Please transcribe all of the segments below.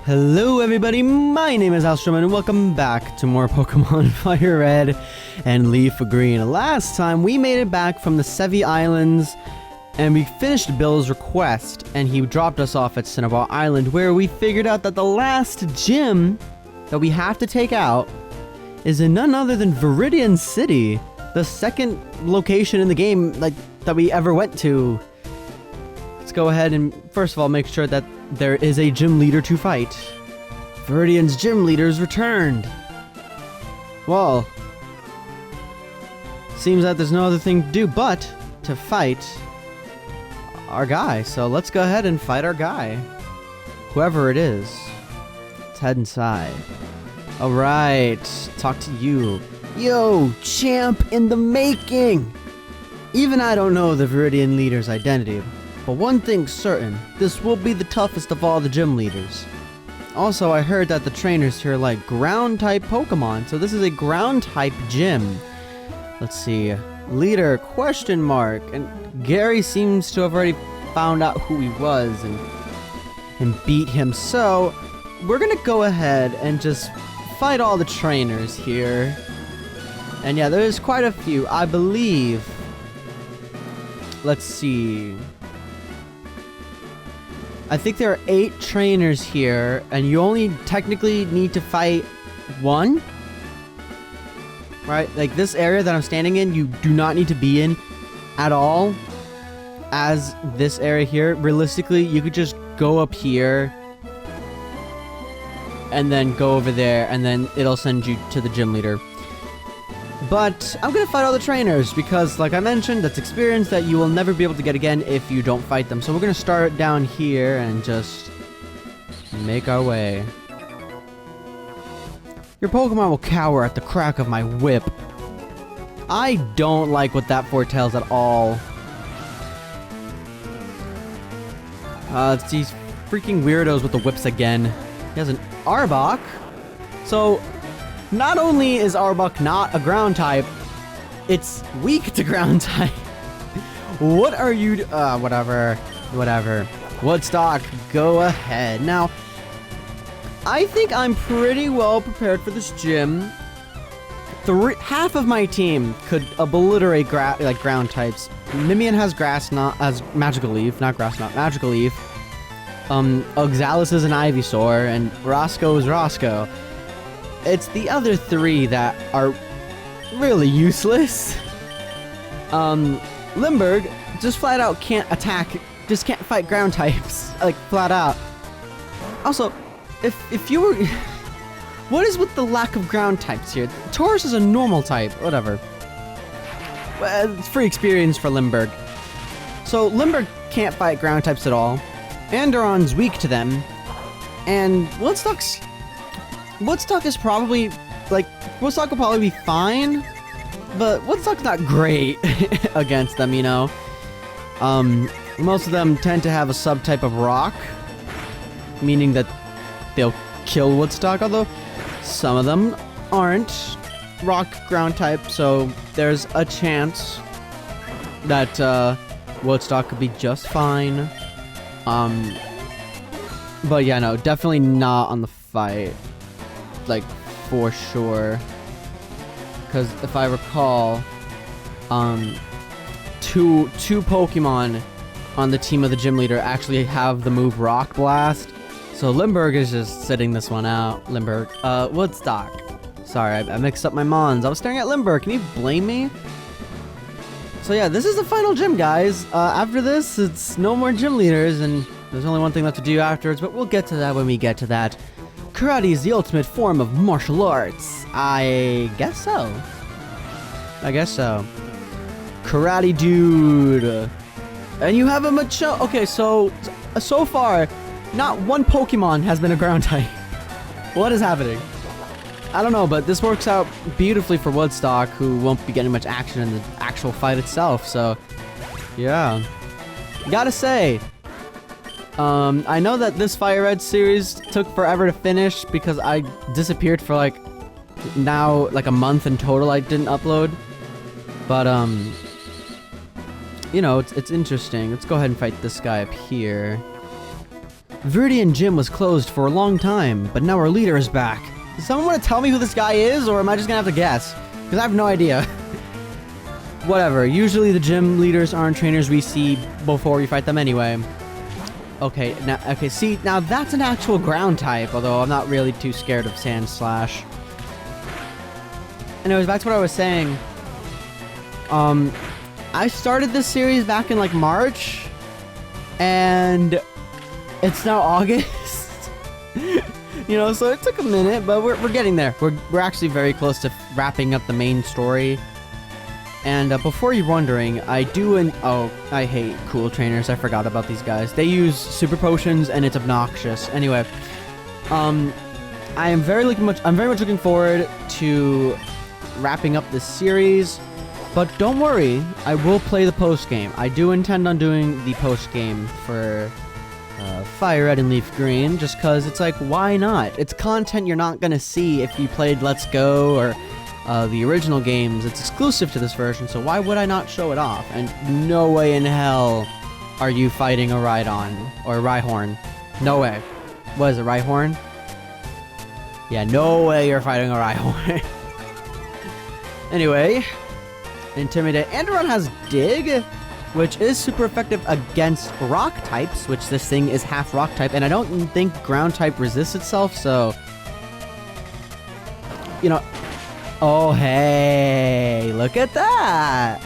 Hello everybody, my name is Alstrom and welcome back to more Pokemon Fire Red and Leaf Green. Last time we made it back from the Sevi Islands and we finished Bill's request and he dropped us off at Cinnabar Island, where we figured out that the last gym that we have to take out is in none other than Viridian City, the second location in the game that we ever went to. Let's go ahead and first of all make sure that there is a gym leader to fight. Viridian's gym leader's returned. Well, seems that there's no other thing to do but to fight our guy. So let's go ahead and fight our guy. Whoever it is. Let's head inside. Alright, talk to you. Yo, champ in the making! Even I don't know the Viridian leader's identity. But one thing's certain, this will be the toughest of all the gym leaders. Also, I heard that the trainers here like ground-type Pokemon, so this is a ground-type gym. Let's see, leader, question mark, and Gary seems to have already found out who he was and beat him, so we're gonna go ahead and just fight all the trainers here. And yeah, there's quite a few, I believe. Let's see. I think there are 8 trainers here, and you only technically need to fight 1. Right? Like this area that I'm standing in, you do not need to be in at all. As this area here, realistically, you could just go up here and then go over there, and then it'll send you to the gym leader. But I'm gonna fight all the trainers because, like I mentioned, that's experience that you will never be able to get again if you don't fight them. So we're gonna start down here and just make our way. Your Pokemon will cower at the crack of my whip. I don't like what that foretells at all. It's these freaking weirdos with the whips again. He has an Arbok. So not only is Arbok not a ground type, it's weak to ground type. What are you whatever. Woodstock, go ahead. Now, I think I'm pretty well prepared for this gym. Half of my team could obliterate ground types. Mimian has Magical Leaf, not Grass Knot, Magical Leaf. Oxalis is an Ivysaur, and Roscoe is Roscoe. It's the other 3 that are really useless. Limburg just flat out can't attack, just can't fight ground types, like flat out. Also, if you were... What is with the lack of ground types here? Taurus is a normal type, whatever. Well, it's free experience for Limburg. So Limburg can't fight ground types at all. Andoron's weak to them. And Woodstock is probably, Woodstock will probably be fine, but Woodstock's not great against them, you know? Most of them tend to have a subtype of rock, meaning that they'll kill Woodstock, although some of them aren't rock ground type, so there's a chance that Woodstock could be just fine. But yeah, no, definitely not on the fight. Like, for sure. Because if I recall, two Pokemon on the team of the gym leader actually have the move Rock Blast. So Limburg is just sitting this one out. Limburg. Woodstock. Sorry, I mixed up my mons. I was staring at Limburg. Can you blame me? So yeah, this is the final gym, guys. After this, it's no more gym leaders, and there's only one thing left to do afterwards, but we'll get to that when we get to that. Karate is the ultimate form of martial arts. I guess so. Karate dude. And you have a macho. Okay, so far, not one Pokemon has been a ground type. What is happening? I don't know, but this works out beautifully for Woodstock, who won't be getting much action in the actual fight itself, so yeah. Gotta say, I know that this Fire Red series took forever to finish because I disappeared for a month in total. I didn't upload, but you know, it's interesting. Let's go ahead and fight this guy up here. Viridian Gym was closed for a long time, but now our leader is back. Does someone want to tell me who this guy is, or am I just gonna have to guess? Because I have no idea. Whatever, usually the gym leaders aren't trainers we see before we fight them anyway. Okay, see, now that's an actual ground type, although I'm not really too scared of Sand Slash. Anyways, back to what I was saying. I started this series back in like March, and it's now August. You know, so it took a minute, but we're getting there. We're actually very close to wrapping up the main story. And before you're wondering, I hate cool trainers. I forgot about these guys. They use super potions, and it's obnoxious. Anyway, I'm very much looking forward to wrapping up this series. But don't worry, I will play the post game. I do intend on doing the post game for Fire Red and Leaf Green, just because it's like, why not? It's content you're not gonna see if you played Let's Go or the original games. It's exclusive to this version, so why would I not show it off? And no way in hell are you fighting a Rhydon or a Rhyhorn. No way. What is it, Rhyhorn? Yeah, no way you're fighting a Rhyhorn. Anyway, Intimidate. Andron has Dig, which is super effective against rock types, which this thing is half rock type, and I don't think ground type resists itself, so... You know... Oh, hey! Look at that!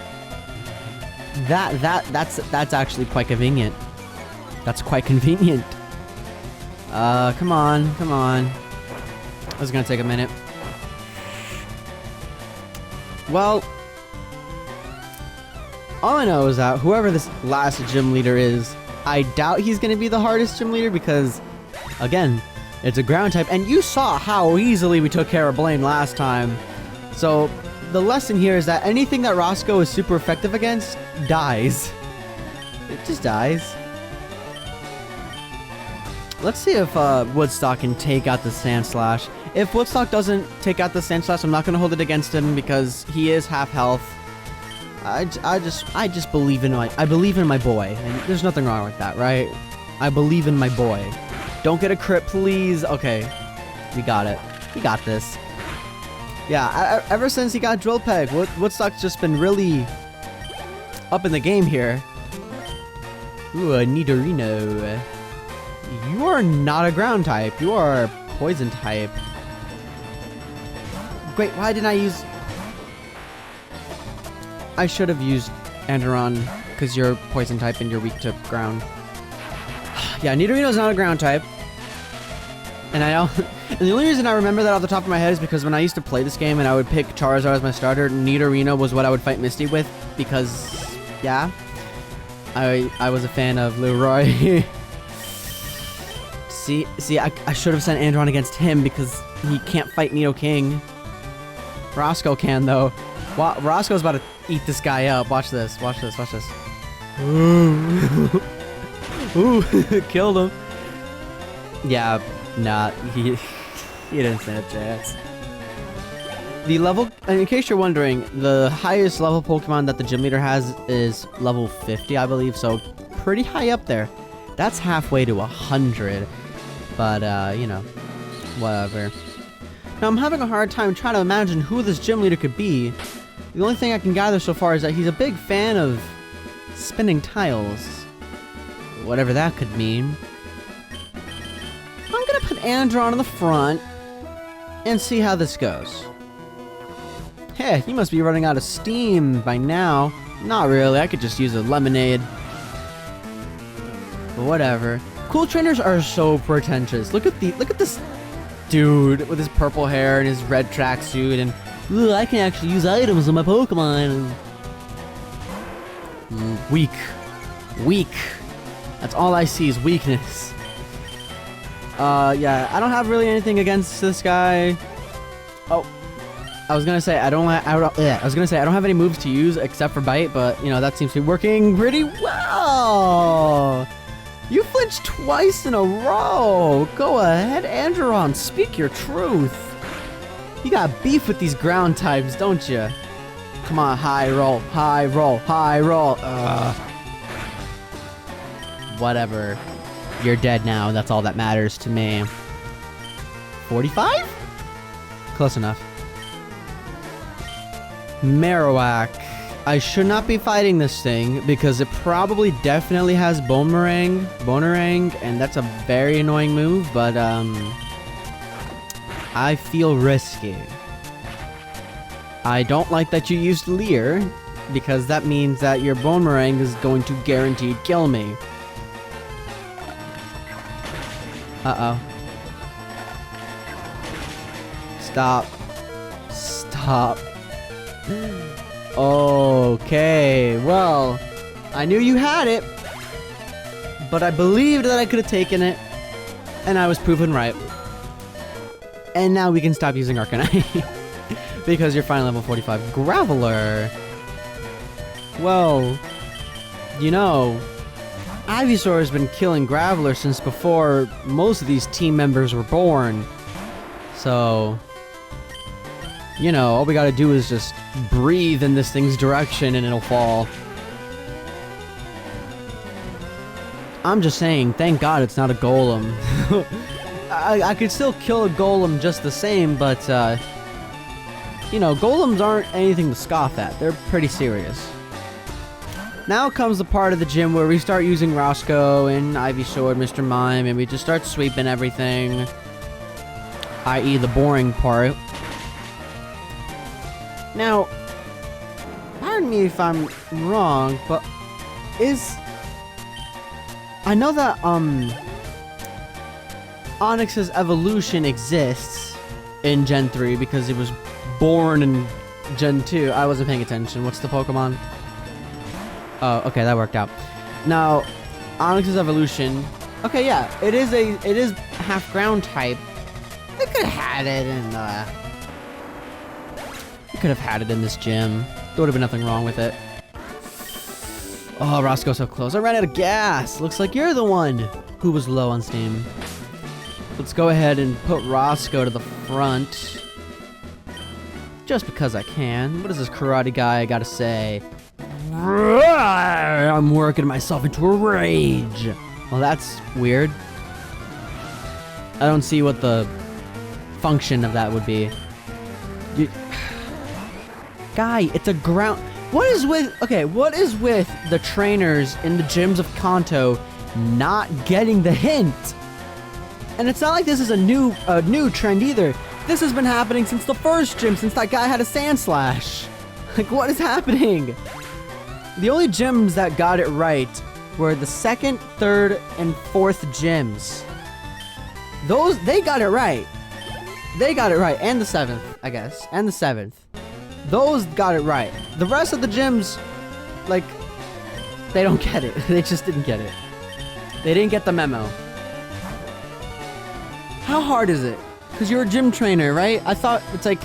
That's actually quite convenient. That's quite convenient. Come on. This is gonna take a minute. Well... All I know is that whoever this last gym leader is, I doubt he's going to be the hardest gym leader because, again, it's a ground type. And you saw how easily we took care of Blaine last time. So, the lesson here is that anything that Roscoe is super effective against dies. It just dies. Let's see if Woodstock can take out the Sand Slash. If Woodstock doesn't take out the Sand Slash, I'm not going to hold it against him because he is half health. I just believe in my boy, and there's nothing wrong with that, right? I believe in my boy. Don't get a crit, please. Okay, we got it. We got this. Yeah, ever since he got Drill Peg, Woodstock's just been really up in the game here. Ooh, a Nidorino. You are not a ground type. You are a poison type. Great, why didn't I use... I should have used Andron, because you're poison type and you're weak to ground. Yeah, Nidorino's not a ground type. And and the only reason I remember that off the top of my head is because when I used to play this game and I would pick Charizard as my starter, Nidorino was what I would fight Misty with, because, yeah, I was a fan of Leroy. See, I should have sent Andron against him because he can't fight Nidoking. Roscoe can, though. Roscoe's about to eat this guy up. Watch this. Ooh. Ooh, killed him. Yeah, nah, he didn't stand a chance. The level, in case you're wondering, the highest level Pokemon that the gym leader has is level 50, I believe, so pretty high up there. That's halfway to 100, but, you know, whatever. Now, I'm having a hard time trying to imagine who this gym leader could be. The only thing I can gather so far is that he's a big fan of spinning tiles. Whatever that could mean. I'm gonna put Andron in the front and see how this goes. Hey, you must be running out of steam by now. Not really, I could just use a lemonade. But whatever. Cool trainers are so pretentious. Look at this dude with his purple hair and his red tracksuit and ooh, I can actually use items on my Pokemon. Weak. That's all I see is weakness. Yeah, I don't have really anything against this guy. Oh, I was gonna say I don't have any moves to use except for Bite, but you know that seems to be working pretty well. You flinched twice in a row. Go ahead, Andron, speak your truth. You got beef with these ground types, don't you? Come on, high roll. Whatever. You're dead now. That's all that matters to me. 45? Close enough. Marowak. I should not be fighting this thing because it probably definitely has Boomerang, and that's a very annoying move, but I feel risky. I don't like that you used Leer, because that means that your Boomerang is going to guaranteed kill me. Uh-oh. Stop. Stop. Okay, well, I knew you had it, but I believed that I could have taken it, and I was proven right. And now we can stop using Arcanine, because you're finally level 45. Graveler. Well, you know, Ivysaur has been killing Graveler since before most of these team members were born. So, you know, all we gotta do is just breathe in this thing's direction and it'll fall. I'm just saying, thank God it's not a Golem. I could still kill a Golem just the same, but, you know, Golems aren't anything to scoff at. They're pretty serious. Now comes the part of the gym where we start using Roscoe and Ivysaur, Mr. Mime, and we just start sweeping everything. I.e. the boring part. Now, pardon me if I'm wrong, but I know that, Onix's evolution exists in Gen 3 because it was born in Gen 2. I wasn't paying attention. What's the Pokemon? Oh, okay, that worked out. Now, Onix's evolution. Okay, yeah, it is half ground type. They could have had it in, you could have had it in this gym. There would have been nothing wrong with it. Oh, Roscoe's so close. I ran out of gas. Looks like you're the one who was low on steam. Let's go ahead and put Roscoe to the front. Just because I can. What does this karate guy gotta say? I'm working myself into a rage. Well, that's weird. I don't see what the function of that would be. Guy, it's a ground... What is with the trainers in the gyms of Kanto not getting the hint? And it's not like this is a new trend either. This has been happening since the first gym, since that guy had a Sand Slash. Like, what is happening? The only gyms that got it right were the 2nd, 3rd, and 4th gyms. They got it right. They got it right. And the 7th, I guess. And the 7th. Those got it right. The rest of the gyms, like, they don't get it. They just didn't get it. They didn't get the memo. How hard is it? Because you're a gym trainer, right? I thought it's like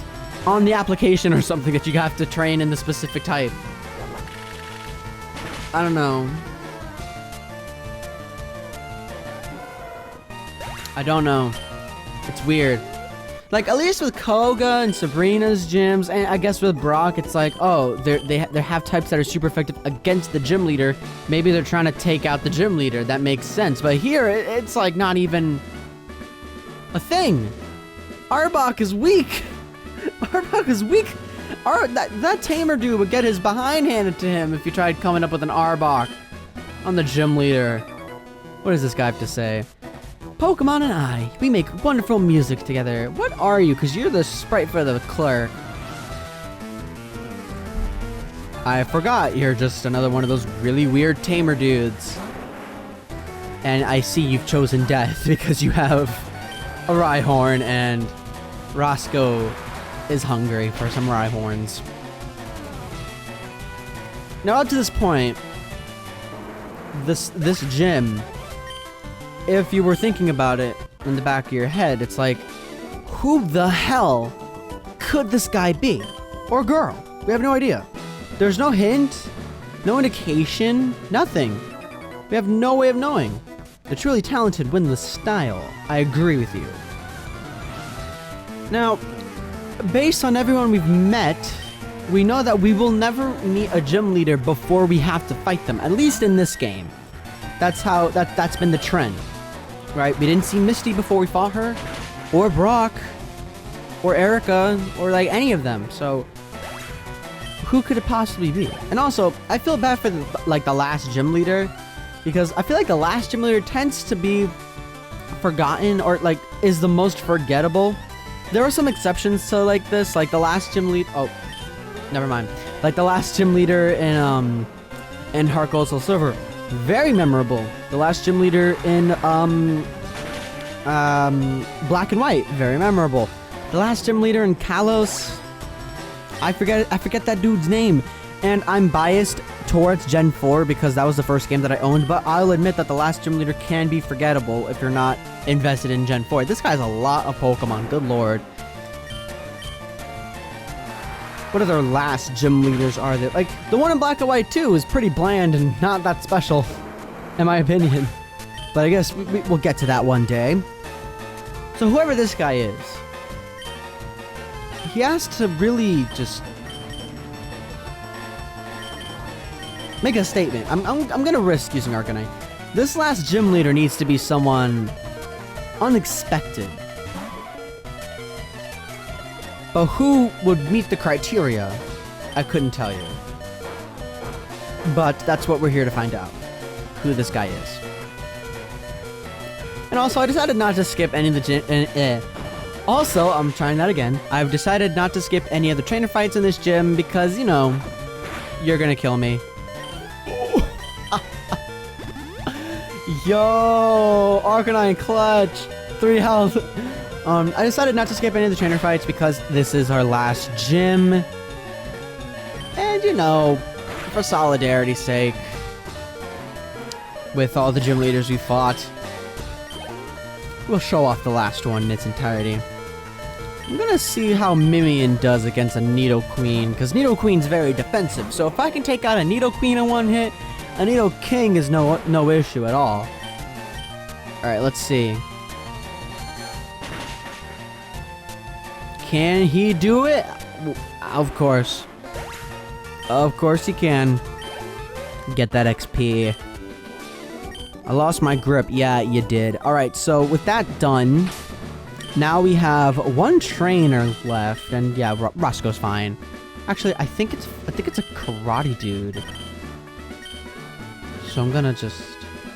on the application or something that you have to train in the specific type. I don't know. I don't know. It's weird. Like, at least with Koga and Sabrina's gyms, and I guess with Brock, it's like, oh, they have types that are super effective against the gym leader. Maybe they're trying to take out the gym leader. That makes sense. But here, it's like not even a thing. Arbok is weak. Arbok is weak. That tamer dude would get his behind handed to him if you tried coming up with an Arbok on the gym leader. What does this guy have to say? Pokemon and I, we make wonderful music together. What are you? Because you're the sprite for the clerk. I forgot. You're just another one of those really weird tamer dudes. And I see you've chosen death because you have a Rhyhorn and Roscoe is hungry for some Rhyhorns. Now up to this point, this gym, if you were thinking about it in the back of your head, it's like, who the hell could this guy be? Or girl? We have no idea. There's no hint, no indication, nothing. We have no way of knowing. The truly talented win the style. I agree with you. Now, based on everyone we've met, we know that we will never meet a gym leader before we have to fight them, at least in this game. That's been the trend. right? We didn't see Misty before we fought her, or Brock, or Erica, or like any of them. So who could it possibly be? And also, I feel bad for the last gym leader, because I feel like the last gym leader tends to be forgotten, or like is the most forgettable. There are some exceptions to like this, like the last gym lead. Oh, never mind. Like the last gym leader in Heart Gold Soul Silver, very memorable. The last gym leader in Black and White, very memorable. The last gym leader in Kalos, I forget that dude's name, and I'm biased towards Gen 4 because that was the first game that I owned, but I'll admit that the last gym leader can be forgettable if you're not invested in Gen 4. This guy has a lot of Pokemon, good lord. What other last gym leaders are there? Like, the one in Black and White 2 is pretty bland and not that special, in my opinion. But I guess we'll get to that one day. So whoever this guy is, he has to really just make a statement. I'm gonna risk using Arcanine. This last gym leader needs to be someone unexpected. But who would meet the criteria? I couldn't tell you. But that's what we're here to find out. Who this guy is. And also, I decided not to skip any of the gym. Also, I'm trying that again. I've decided not to skip any of the trainer fights in this gym because, you know, you're gonna kill me. Yo, Arcanine clutch, 3 health. I decided not to skip any of the trainer fights because this is our last gym. And, you know, for solidarity's sake, with all the gym leaders we fought, we'll show off the last one in its entirety. I'm gonna see how Mimian does against a Nidoqueen, because Nidoqueen's very defensive. So if I can take out a Nidoqueen in one hit, a Nidoking is no issue at all. Alright, let's see. Can he do it? Of course. Of course he can. Get that XP. I lost my grip. Yeah, you did. Alright, so with that done, now we have one trainer left, and yeah, Roscoe's fine. Actually, I think it's a karate dude. So I'm gonna just,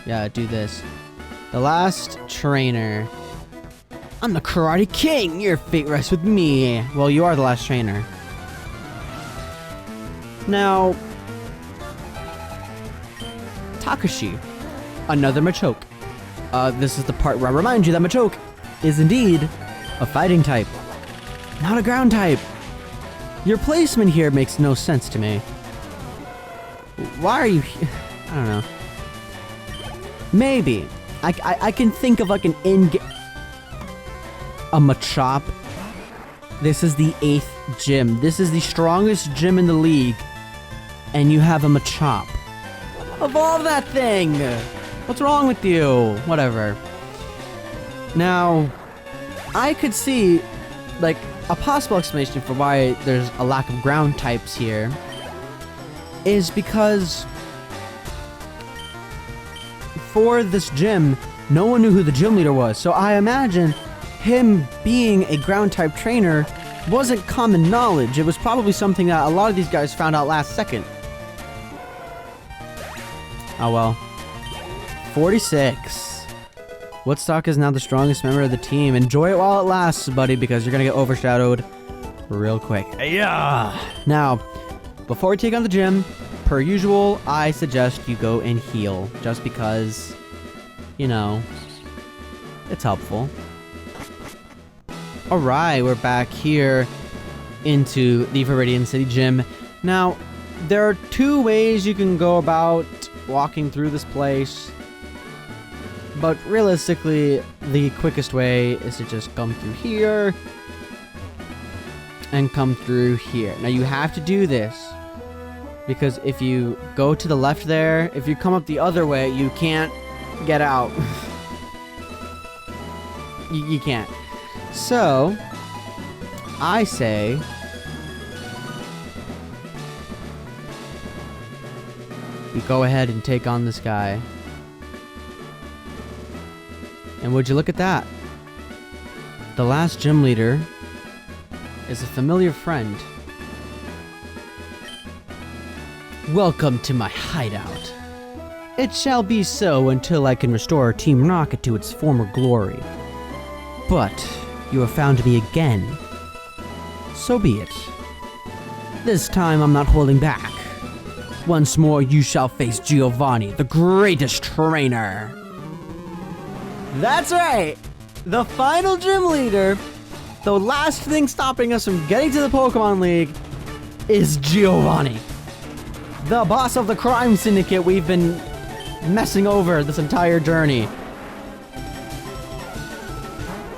yeah, do this. The last trainer. I'm the Karate King! Your fate rests with me! Well, you are the last trainer. Now, Takashi. Another Machoke. This is the part where I remind you that Machoke is indeed a fighting type, not a ground type. Your placement here makes no sense to me. Why are you here? I don't know. Maybe. I can think of like an a Machop. This is the 8th gym. This is the strongest gym in the league. And you have a Machop. Evolve that thing! What's wrong with you? Whatever. Now, I could see, like, a possible explanation for why there's a lack of ground types here is because for this gym, no one knew who the gym leader was. So I imagine him being a ground type trainer wasn't common knowledge. It was probably something that a lot of these guys found out last second. Oh well. 46. Woodstock is now the strongest member of the team. Enjoy it while it lasts, buddy, because you're gonna get overshadowed real quick. Yeah. Now, before we take on the gym, per usual, I suggest you go and heal, just because, you know, it's helpful. Alright, we're back here into the Viridian City Gym. Now, there are 2 ways you can go about walking through this place, but realistically, the quickest way is to just come through here and come through here. Now, you have to do this because if you go to the left there, if you come up the other way, you can't get out. You can't. So, I say we go ahead and take on this guy. And would you look at that? The last gym leader is a familiar friend. Welcome to my hideout. It shall be so until I can restore Team Rocket to its former glory. But you have found me again. So be it. This time I'm not holding back. Once more you shall face Giovanni, the greatest trainer. That's right! The final gym leader, the last thing stopping us from getting to the Pokemon League, is Giovanni. The boss of the crime syndicate we've been messing over this entire journey.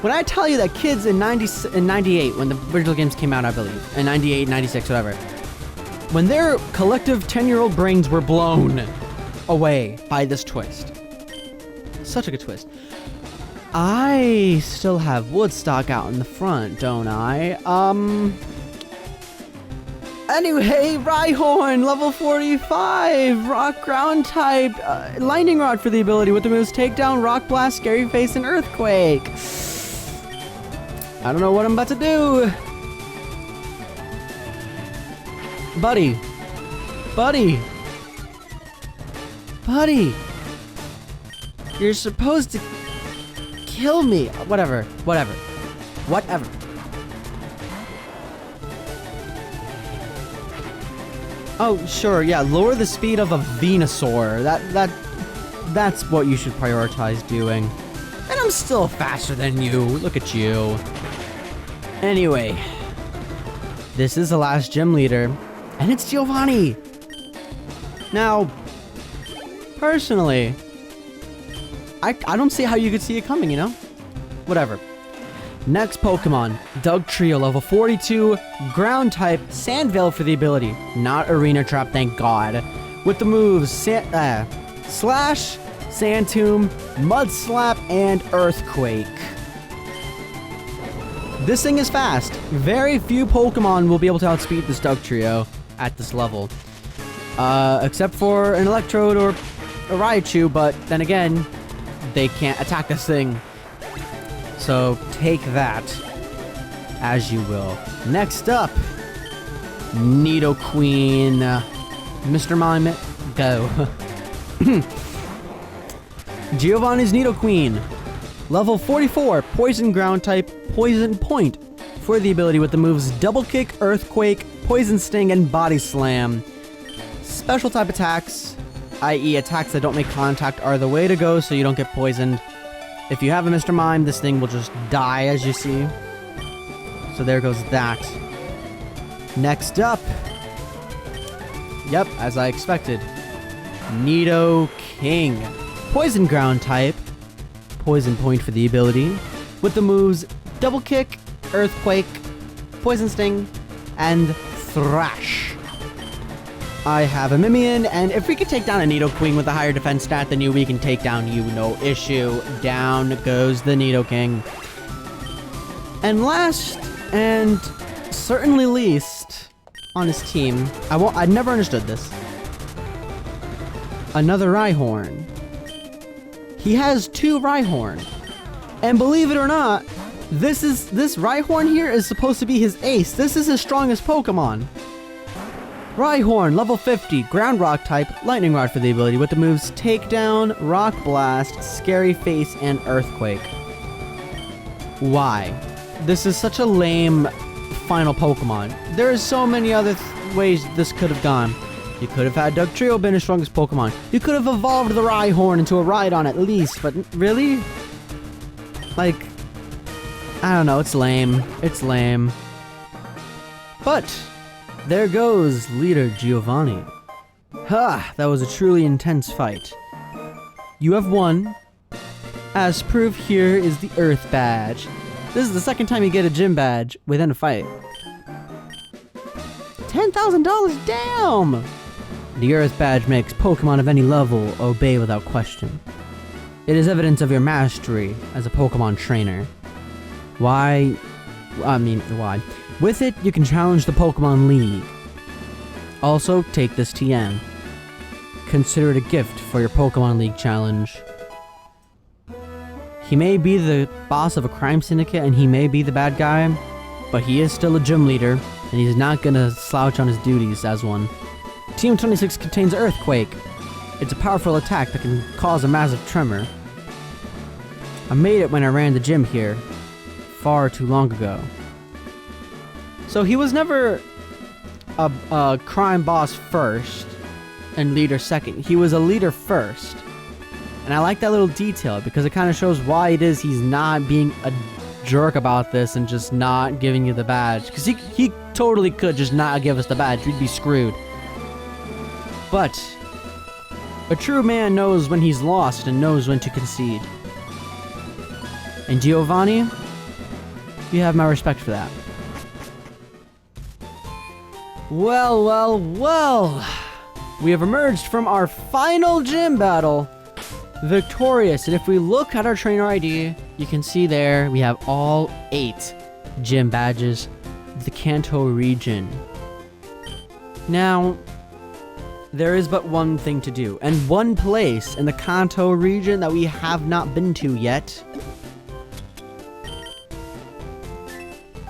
When I tell you that kids in 98, when the original games came out, I believe, in 98, 96, whatever, when their collective 10-year-old brains were blown away by this twist. Such a good twist. I still have Woodstock out in the front, don't I? Anyway, Rhyhorn, level 45, Rock Ground type, Lightning Rod for the ability with the moves Takedown, Rock Blast, Scary Face, and Earthquake. I don't know what I'm about to do. Buddy. You're supposed to kill me. Whatever. Oh, sure, yeah, lower the speed of a Venusaur. That's what you should prioritize doing. And I'm still faster than you. Look at you. Anyway, this is the last gym leader, and it's Giovanni. Now, personally, I don't see how you could see it coming, you know? Whatever. Next Pokemon, Dugtrio, level 42, ground type, Sandveil for the ability, not Arena Trap, thank God. With the moves Slash, Sand Tomb, Mud Slap, and Earthquake. This thing is fast. Very few Pokemon will be able to outspeed this Dugtrio at this level. Except for an Electrode or a Raichu, but then again, they can't attack this thing. So take that as you will. Next up, Nidoqueen. Mr. Mime, go. Giovanni's Nidoqueen. Level 44, Poison Ground type, Poison Point. For the ability with the moves Double Kick, Earthquake, Poison Sting, and Body Slam. Special type attacks, i.e. attacks that don't make contact, are the way to go so you don't get poisoned. If you have a Mr. Mime, this thing will just die, as you see. So there goes that. Next up. Yep, as I expected. Nidoking. Poison Ground type. Poison Point for the ability. With the moves Double Kick, Earthquake, Poison Sting, and Thrash. I have a Mimian, and if we could take down a Nidoqueen with a higher defense stat than you, we can take down you, no issue. Down goes the Nidoking. And last, and certainly least, on his team, I never understood this. Another Rhyhorn. He has 2 Rhyhorn. And believe it or not, this Rhyhorn here is supposed to be his ace. This is his strongest Pokemon. Rhyhorn, level 50, Ground Rock type, Lightning Rod for the ability with the moves Takedown, Rock Blast, Scary Face, and Earthquake. Why? This is such a lame final Pokemon. There are so many other ways this could have gone. You could have had Dugtrio been his strongest Pokemon. You could have evolved the Rhyhorn into a Rhydon at least, but really? Like, I don't know, it's lame. It's lame. But there goes leader Giovanni. Ha! That was a truly intense fight. You have won. As proof, here is the Earth Badge. This is the second time you get a gym badge within a fight. $10,000, damn! The Earth Badge makes Pokemon of any level obey without question. It is evidence of your mastery as a Pokemon trainer. Why? With it, you can challenge the Pokemon League. Also, take this TM. Consider it a gift for your Pokemon League challenge. He may be the boss of a crime syndicate and he may be the bad guy, but he is still a gym leader, and he's not gonna slouch on his duties as one. Team 26 contains Earthquake. It's a powerful attack that can cause a massive tremor. I made it when I ran the gym here, far too long ago. So he was never a crime boss first and leader second. He was a leader first. And I like that little detail because it kind of shows why it is he's not being a jerk about this and just not giving you the badge. Because he totally could just not give us the badge. We'd be screwed. But a true man knows when he's lost and knows when to concede. And Giovanni, you have my respect for that. Well, well, well. We have emerged from our final gym battle victorious, and if we look at our trainer ID, you can see there we have all 8 gym badges of the Kanto region. Now, there is but one thing to do, and one place in the Kanto region that we have not been to yet.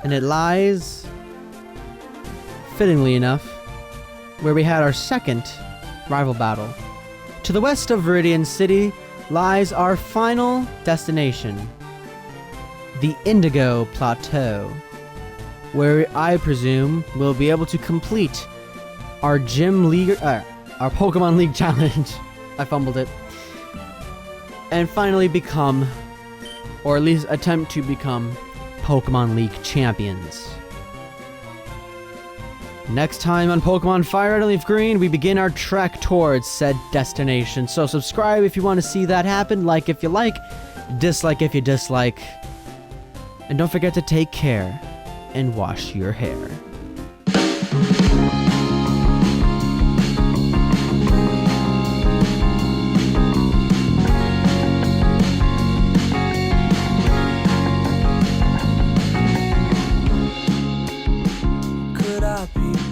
And it lies, fittingly enough, where we had our second rival battle. To the west of Viridian City lies our final destination, the Indigo Plateau, where I presume we'll be able to complete our our Pokemon League challenge. I fumbled it. And finally become, or at least attempt to become, Pokemon League champions. Next time on Pokemon Fire Red and Leaf Green, we begin our trek towards said destination. So subscribe if you want to see that happen, like if you like, dislike if you dislike. And don't forget to take care and wash your hair. Could I be